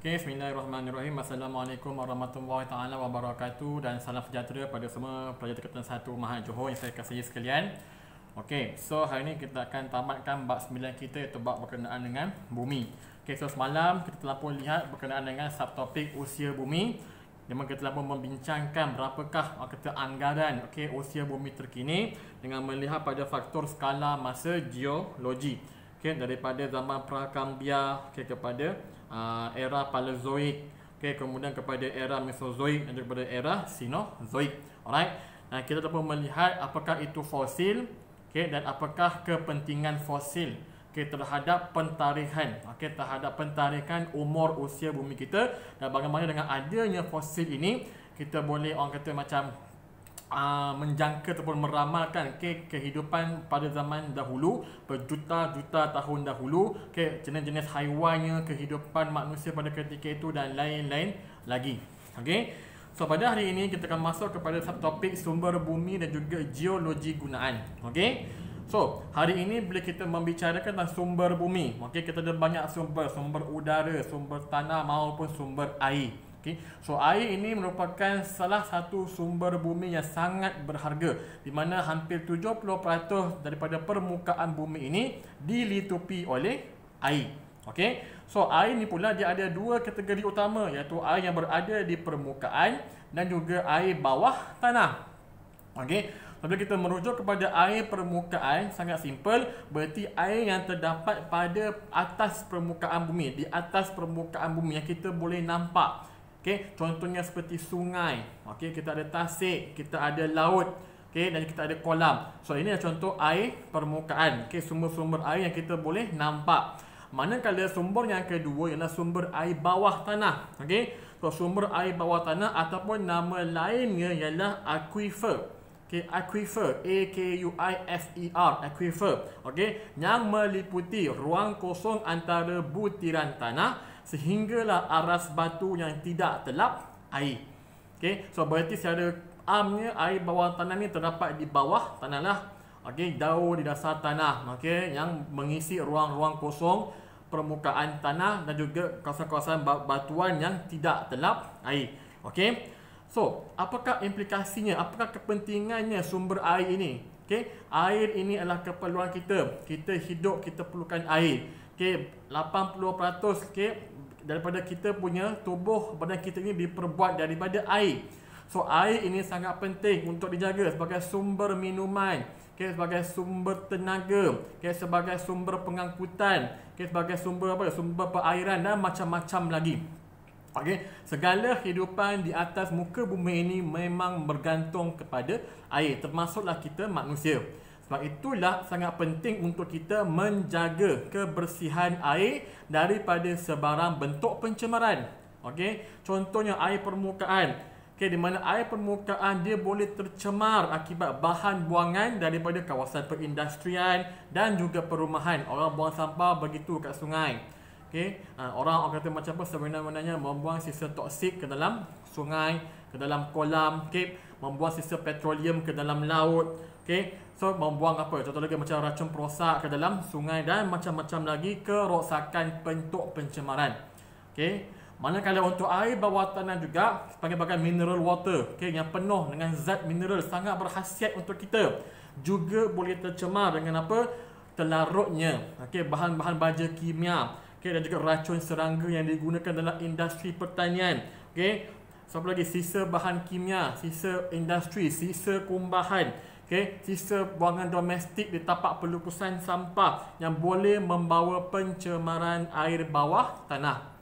Okay, bismillahirrahmanirrahim. Assalamualaikum warahmatullahi taala wabarakatuh dan salam sejahtera pada semua pelajar tingkatan 1 Mahat Johor yang saya kasihi sekalian. Okay, so hari ini kita akan tamatkan bab 9 kita iaitu bab berkenaan dengan bumi. Okay, so semalam kita telah pun lihat berkenaan dengan subtopik usia bumi, di mana kita telah pun membincangkan berapakah kata anggaran usia bumi terkini dengan melihat pada faktor skala masa geologi. Daripada zaman Prakambia kepada era Paleozoik, kemudian kepada era Mesozoik dan kepada era Sinozoik. Alright. Kita dapat melihat apakah itu fosil, dan apakah kepentingan fosil terhadap pentarikan, terhadap pentarikan umur usia bumi kita, dan bagaimana dengan adanya fosil ini kita boleh orang kata macam menjangka ataupun meramalkan kehidupan pada zaman dahulu, berjuta-juta tahun dahulu, jenis-jenis haiwannya, kehidupan manusia pada ketika itu dan lain-lain lagi. So pada hari ini kita akan masuk kepada subtopik sumber bumi dan juga geologi gunaan. So hari ini bila kita membicarakan tentang sumber bumi, kita ada banyak sumber udara, sumber tanah maupun sumber air. So air ini merupakan salah satu sumber bumi yang sangat berharga, di mana hampir 70% daripada permukaan bumi ini dilitupi oleh air. So air ni pula dia ada dua kategori utama, iaitu air yang berada di permukaan dan juga air bawah tanah. Kalau kita merujuk kepada air permukaan, sangat simple, berarti air yang terdapat pada atas permukaan bumi, di atas permukaan bumi yang kita boleh nampak. Contohnya seperti sungai, kita ada tasik, kita ada laut, dan kita ada kolam. So ini adalah contoh air permukaan, sumber-sumber air yang kita boleh nampak. Manakala sumber yang kedua ialah sumber air bawah tanah. So sumber air bawah tanah ataupun nama lainnya ialah aquifer. Aquifer, A-K-U-I-F-E-R, aquifer, yang meliputi ruang kosong antara butiran tanah sehinggalah aras batu yang tidak telap air. So berarti secara amnya air bawah tanah ni terdapat di bawah tanah lah. Jauh di dasar tanah, yang mengisi ruang-ruang kosong permukaan tanah dan juga kawasan-kawasan batuan yang tidak telap air. So apakah implikasinya? Apakah kepentingannya sumber air ini? Air ini adalah keperluan kita. Kita hidup, kita perlukan air. 80% daripada kita punya tubuh badan kita ini diperbuat daripada air. So air ini sangat penting untuk dijaga sebagai sumber minuman, sebagai sumber tenaga, sebagai sumber pengangkutan, sebagai sumber sumber perairan dan macam-macam lagi. Segala kehidupan di atas muka bumi ini memang bergantung kepada air, termasuklah kita manusia. Sebab itulah sangat penting untuk kita menjaga kebersihan air daripada sebarang bentuk pencemaran. Contohnya air permukaan, di mana air permukaan dia boleh tercemar akibat bahan buangan daripada kawasan perindustrian dan juga perumahan. Orang buang sampah begitu kat sungai. Orang kata macam apa, sebenarnya membuang sisa toksik ke dalam sungai, ke dalam kolam, membuang sisa petroleum ke dalam laut, so membuang apa, contoh lagi macam racun perosak ke dalam sungai dan macam-macam lagi kerosakan bentuk pencemaran. Manakala untuk air bawah tanah juga sebagai mineral water, yang penuh dengan zat mineral, sangat berkhasiat untuk kita, juga boleh tercemar dengan apa, terlarutnya bahan-bahan baja kimia, dan juga racun serangga yang digunakan dalam industri pertanian. Siapa lagi, sisa bahan kimia, sisa industri, sisa kumbahan, sisa buangan domestik di tapak pelupusan sampah yang boleh membawa pencemaran air bawah tanah.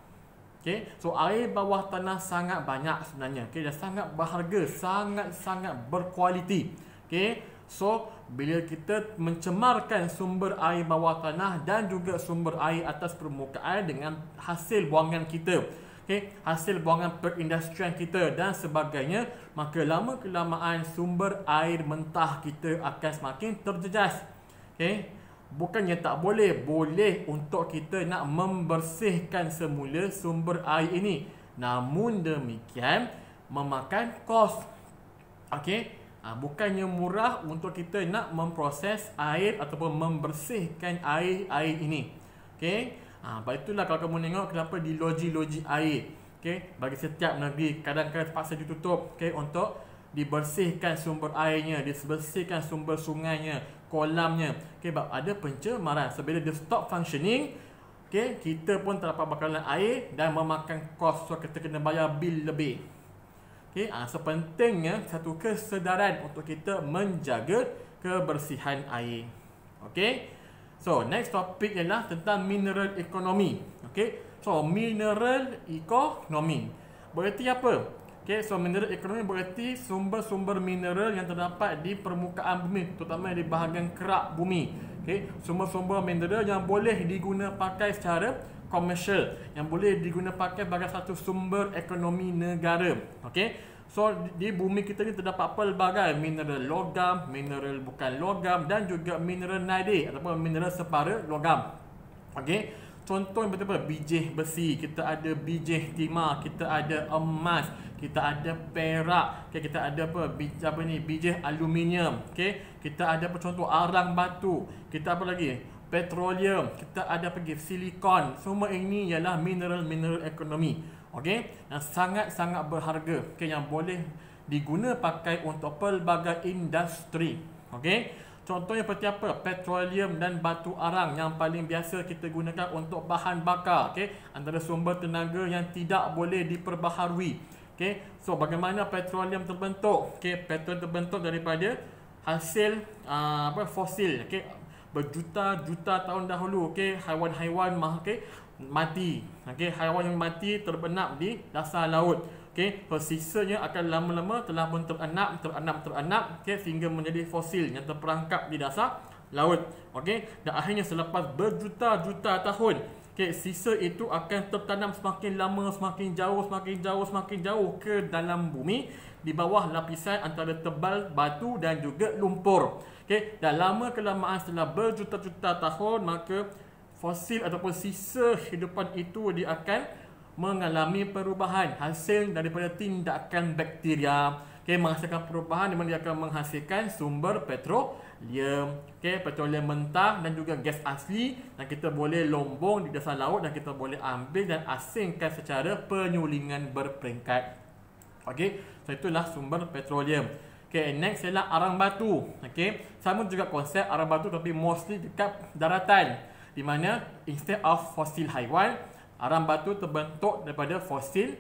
So air bawah tanah sangat banyak sebenarnya, dan sangat berharga, sangat-sangat berkualiti. So bila kita mencemarkan sumber air bawah tanah dan juga sumber air atas permukaan dengan hasil buangan kita, hasil buangan perindustrian kita dan sebagainya, maka lama-kelamaan sumber air mentah kita akan semakin terjejas. Bukannya tak boleh, boleh untuk kita nak membersihkan semula sumber air ini, namun demikian memakan kos. Bukannya murah untuk kita nak memproses air ataupun membersihkan air ini. Sebab itulah kalau kamu tengok kenapa di loji-loji air, okey, bagi setiap negeri kadang-kadang terpaksa ditutup, okey, untuk dibersihkan sumber airnya, dibersihkan sumber sungainya, kolamnya, okey, sebab ada pencemaran. So bila dia stop functioning, okey, kita pun terdapat bakalan air dan memakan kos, so kita kena bayar bil lebih. Okey, so pentingnya satu kesedaran untuk kita menjaga kebersihan air. Okey. So next topik ialah tentang mineral ekonomi. Okey. So mineral ekonomi berarti apa? Okey, so mineral ekonomi berarti sumber-sumber mineral yang terdapat di permukaan bumi, terutama di bahagian kerak bumi. Okey, sumber-sumber mineral yang boleh diguna pakai secara komersial, yang boleh diguna pakai sebagai satu sumber ekonomi negara. Okey. So di bumi kita ni terdapat pelbagai mineral logam, mineral bukan logam dan juga mineral nadir ataupun mineral separa logam. Okey. Contoh yang betul-betul bijih besi, kita ada bijih timah, kita ada emas, kita ada perak, okay, kita ada bijih aluminium, okey. Kita ada apa contoh arang batu, kita apa lagi? Petroleum, kita ada silikon. Semua ini ialah mineral ekonomi. Okey, yang sangat-sangat berharga, okey, yang boleh diguna pakai untuk pelbagai industri. Okey, contohnya seperti apa? Petroleum dan batu arang yang paling biasa kita gunakan untuk bahan bakar, okey, antara sumber tenaga yang tidak boleh diperbaharui. Okey, so bagaimana petroleum terbentuk? Okey, petroleum terbentuk daripada hasil fosil, okey, berjuta-juta tahun dahulu, okey, haiwan-haiwan mati, okey, haiwan yang mati terbenam di dasar laut, okey, so sisanya akan lama-lama telah pun terenap, okey, sehingga menjadi fosil yang terperangkap di dasar laut, okey, dan akhirnya selepas berjuta-juta tahun, okey, sisa itu akan tertanam semakin lama, semakin jauh ke dalam bumi di bawah lapisan antara tebal batu dan juga lumpur. Okey, dan lama kelamaan setelah berjuta-juta tahun, maka fosil ataupun sisa hidupan itu dia akan mengalami perubahan hasil daripada tindakan bakteria. Okey, menghasilkan perubahan di mana dia akan menghasilkan sumber petroleum, okey, petroleum mentah dan juga gas asli, dan kita boleh lombong di dasar laut dan kita boleh ambil dan asingkan secara penyulingan berperingkat. Okey, so itulah sumber petroleum. Okey, next ialah arang batu. Okey, sama juga konsep arang batu tapi mostly dekat daratan, di mana instead of fosil haiwan, arang batu terbentuk daripada fosil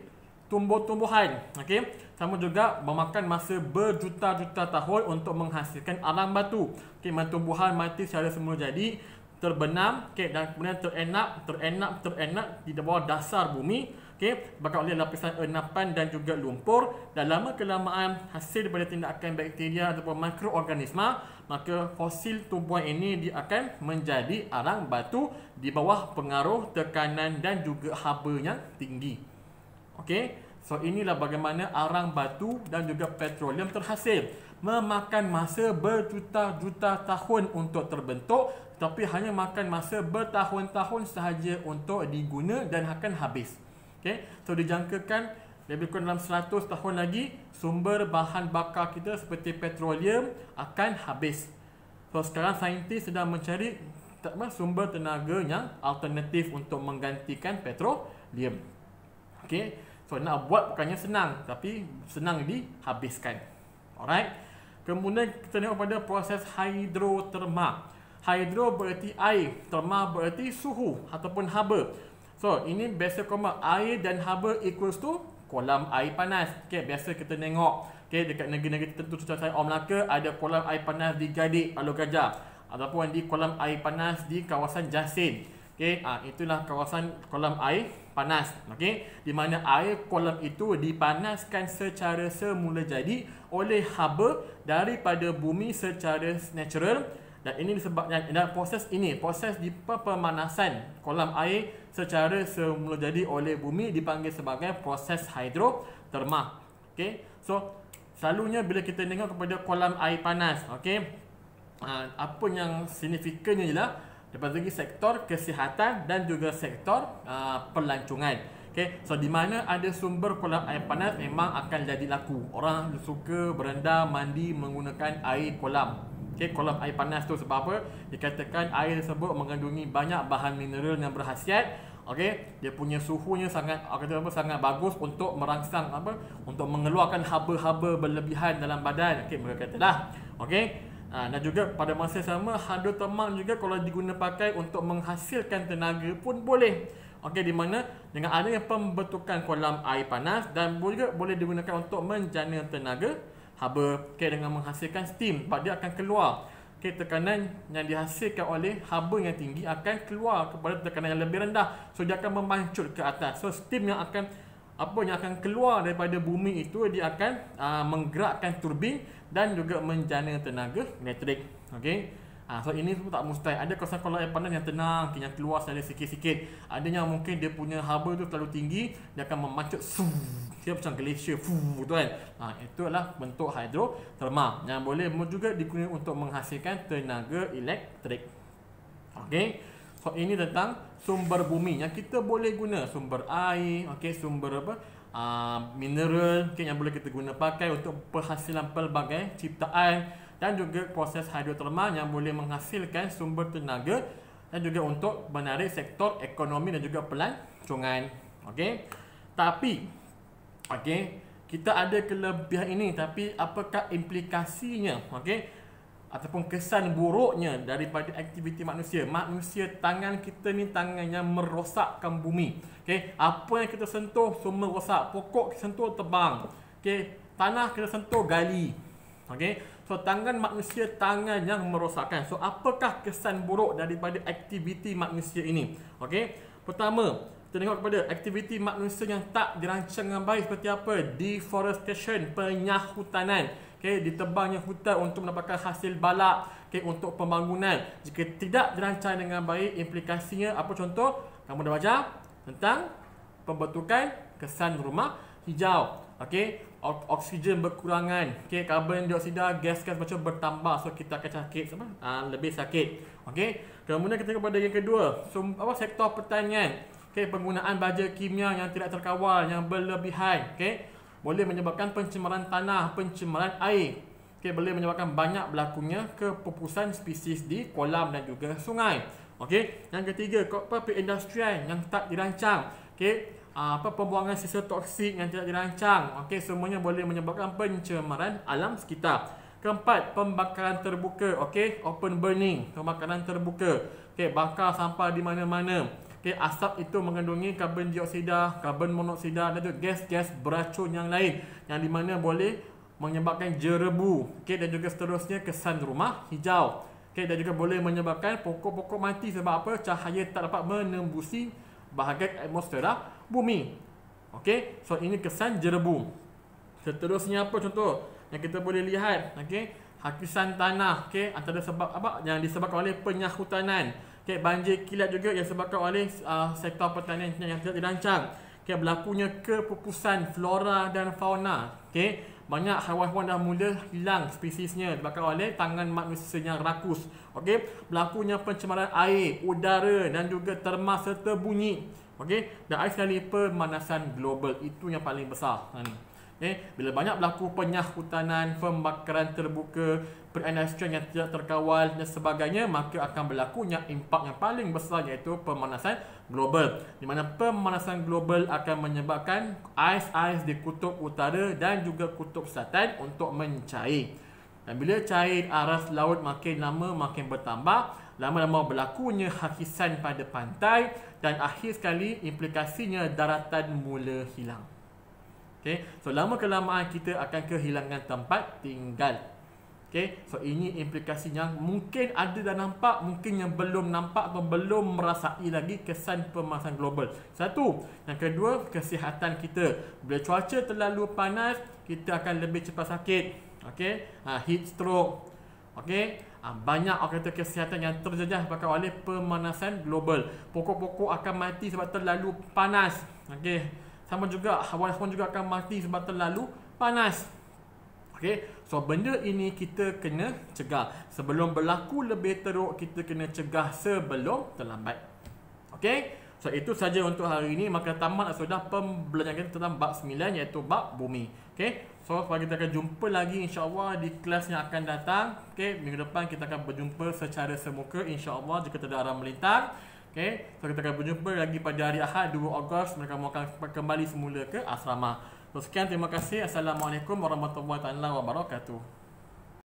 tumbuh-tumbuhan. Okey, sama juga memakan masa berjuta-juta tahun untuk menghasilkan arang batu. Okey, tumbuhan mati secara semula jadi, terbenam, okey, dan kemudian terenak di bawah dasar bumi, okey, bakal oleh lapisan enapan dan juga lumpur, dan lama kelamaan hasil daripada tindakan bakteria ataupun mikroorganisma, maka fosil tumbuhan ini dia akan menjadi arang batu di bawah pengaruh tekanan dan juga haba yang tinggi. Okey, so inilah bagaimana arang batu dan juga petroleum terhasil. Memakan masa berjuta-juta tahun untuk terbentuk, tapi hanya makan masa bertahun-tahun sahaja untuk diguna dan akan habis. Okey, so dijangkakan lebih kurang dalam 100 tahun lagi sumber bahan bakar kita seperti petroleum akan habis. So sekarang saintis sedang mencari sumber tenaga yang alternatif untuk menggantikan petroleum. Okey, so nak buat bukannya senang, tapi senang dihabiskan. Alright. Kemudian kita tengok pada proses hidroterma. Hidro berarti air, terma berarti suhu ataupun haba. So ini biasa koma air dan haba equals to kolam air panas. Okey, biasa kita tengok, okey, dekat negeri-negeri tertentu contoh saya Melaka ada kolam air panas di Gadik, Palu Gajah, ataupun di kolam air panas di kawasan Jasin. Okey, itulah kawasan kolam air panas. Okey, di mana air kolam itu dipanaskan secara semula jadi oleh haba daripada bumi secara natural, dan ini disebabkan dan proses di pemanasan kolam air secara semula jadi oleh bumi dipanggil sebagai proses hidroterma. Okey, so selalunya bila kita tengok kepada kolam air panas, okey, apa yang signifikannya ialah daripada segi sektor kesihatan dan juga sektor pelancongan. Okey, so di mana ada sumber kolam air panas memang akan jadi laku. Orang suka berendam, mandi menggunakan air kolam. Okey, Okey, kolam air panas tu sebab apa? Dikatakan air tersebut mengandungi banyak bahan mineral yang berkhasiat. Okey, dia punya suhunya sangat sangat bagus untuk merangsang untuk mengeluarkan haba-haba berlebihan dalam badan. Okey, mereka katalah. Okey. Dan juga pada masa sama hidrotermal juga kalau diguna pakai untuk menghasilkan tenaga pun boleh. Okey, di mana dengan adanya pembentukan kolam air panas dan juga boleh digunakan untuk menjana tenaga haba, dengan menghasilkan steam sebab dia akan keluar. Tekanan yang dihasilkan oleh haba yang tinggi akan keluar kepada tekanan yang lebih rendah. So dia akan memancut ke atas. So steam yang akan keluar daripada bumi itu dia akan menggerakkan turbin dan juga menjana tenaga elektrik. Okey. So ini pun tak mustahil. Ada kawasan kolam air panas yang tenang, yang keluar saja sikit-sikit. Ada yang mungkin dia punya haba tu terlalu tinggi, dia akan memancut dia macam glacier tu kan. Itulah bentuk hidrotermal yang boleh juga digunakan untuk menghasilkan tenaga elektrik. Okey. So ini tentang sumber bumi yang kita boleh guna, sumber air, sumber mineral yang boleh kita guna pakai untuk penghasilan pelbagai ciptaan dan juga proses hidrotermal yang boleh menghasilkan sumber tenaga dan juga untuk menarik sektor ekonomi dan juga pelancongan. Okey. Tapi kita ada kelebihan ini, tapi apakah implikasinya? Ataupun kesan buruknya daripada aktiviti manusia. Tangan kita ni tangan yang merosakkan bumi. Apa yang kita sentuh semua rosak. Pokok kita sentuh tebang. Tanah kita sentuh gali. So tangan manusia tangan yang merosakkan. So apakah kesan buruk daripada aktiviti manusia ini? Pertama, kita tengok kepada aktiviti manusia yang tak dirancang dengan baik seperti apa? Deforestation, penyahutanan. Ditebangnya hutan untuk mendapatkan hasil balak, untuk pembangunan. Jika tidak dirancang dengan baik, implikasinya apa contoh? Kamu dah baca tentang pembentukan kesan rumah hijau. Oksigen berkurangan, karbon dioksida, gas-gas macam bertambah, so kita akan sakit, lebih sakit. Kemudian kita tengok pada yang kedua, sektor pertanian. Penggunaan baja kimia yang tidak terkawal, yang berlebihan, boleh menyebabkan pencemaran tanah, pencemaran air. Boleh menyebabkan banyak berlakunya kepupusan spesies di kolam dan juga sungai. Yang ketiga, perindustrian yang tak dirancang. Pembuangan sisa toksik yang tidak dirancang. Semuanya boleh menyebabkan pencemaran alam sekitar. Keempat, pembakaran terbuka. Open burning, pembakaran terbuka. Bakar sampah di mana-mana. Asap itu mengandungi karbon dioksida, karbon monoksida dan juga gas-gas beracun yang lain yang di mana boleh menyebabkan jerebu, dan juga seterusnya kesan rumah hijau. Dan juga boleh menyebabkan pokok-pokok mati sebab apa? Cahaya tak dapat menembusi bahagian atmosfera bumi. So ini kesan jerebu. Seterusnya apa contoh yang kita boleh lihat? Hakisan tanah, antara sebab yang disebabkan oleh penyahutanan. Banjir kilat juga yang disebabkan oleh sektor pertanian yang tidak dirancang. Berlakunya kepupusan flora dan fauna. Banyak haiwan-haiwan dah mula hilang spesiesnya disebabkan oleh tangan manusia yang rakus. Berlakunya pencemaran air, udara dan juga terma serta bunyi. Dan akhir sekali pemanasan global, itu yang paling besar. Bila banyak berlaku penyahutanan, pembakaran terbuka, perindustrian yang tidak terkawal dan sebagainya, maka akan berlakunya impak yang paling besar, iaitu pemanasan global. Di mana pemanasan global akan menyebabkan ais-ais di kutub utara dan juga kutub selatan untuk mencair. Dan bila cair, aras laut makin lama makin bertambah, lama-lama berlakunya hakisan pada pantai dan akhir sekali implikasinya daratan mula hilang. So lama kelamaan kita akan kehilangan tempat tinggal. So ini implikasi yang mungkin ada dah nampak, mungkin yang belum nampak atau belum merasai lagi kesan pemanasan global. Satu. Yang kedua, kesihatan kita. Bila cuaca terlalu panas, kita akan lebih cepat sakit. Heat stroke. Banyak kesihatan yang terjejas disebabkan oleh pemanasan global. Pokok-pokok akan mati sebab terlalu panas. Sama juga haiwan-haiwan juga akan mati sebab terlalu panas. So benda ini kita kena cegah. Sebelum berlaku lebih teruk, kita kena cegah sebelum terlambat. So itu saja untuk hari ini. Maka tamat sudah pembelajaran kita tentang bab 9 iaitu bab bumi. Okay. So kita akan jumpa lagi insya-Allah di kelas yang akan datang. Okay. Minggu depan kita akan berjumpa secara semuka insya-Allah jika tidak ada melintang. Okay. So kita akan berjumpa lagi pada hari Ahad 2 Ogos. Mereka akan kembali semula ke asrama. So sekian, terima kasih. Assalamualaikum warahmatullahi wabarakatuh.